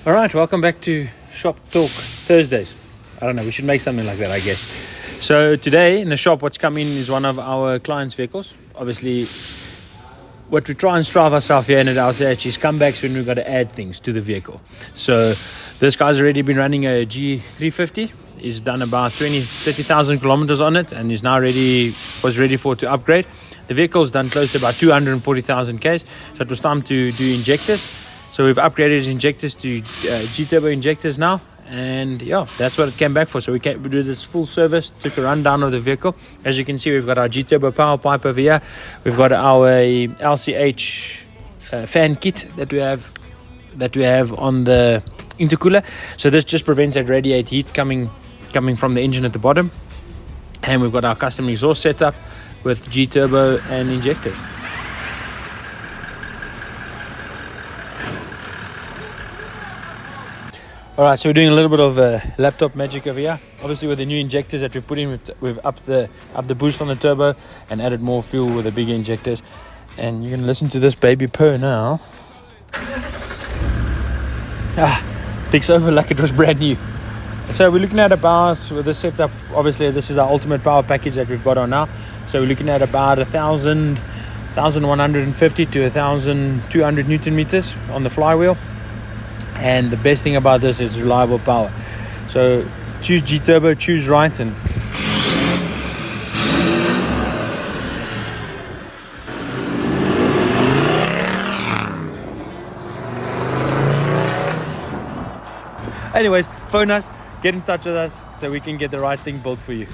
All right, welcome back to Shop Talk Thursdays. I don't know, we should make something like that, I guess. So today in the shop, what's come in is one of our clients' vehicles. Obviously, what we try and strive ourselves here in at LCH is comebacks when we've got to add things to the vehicle. So this guy's already been running a G350. He's done about 30,000 kilometers on it and is now was ready to upgrade. The vehicle's done close to about 240,000 Ks, so it was time to do injectors. So we've upgraded his injectors to Gturbo injectors now, and yeah, that's what it came back for. So we do this full service, took a rundown of the vehicle. As you can see, we've got our Gturbo power pipe over here. We've got our LCH fan kit that we have on the intercooler. So this just prevents that radiate heat coming from the engine at the bottom. And we've got our custom exhaust setup with Gturbo and injectors. Alright, so we're doing a little bit of laptop magic over here. Obviously with the new injectors that we've put in, we've upped the boost on the turbo and added more fuel with the bigger injectors. And you can listen to this baby purr now. Takes over like it was brand new. So we're looking at about, with this setup, obviously this is our ultimate power package that we've got on now. So we're looking at about 1,150 to 1,200 Newton meters on the flywheel. And the best thing about this is reliable power. So choose Gturbo, choose right, and anyways, phone us, get in touch with us so we can get the right thing built for you.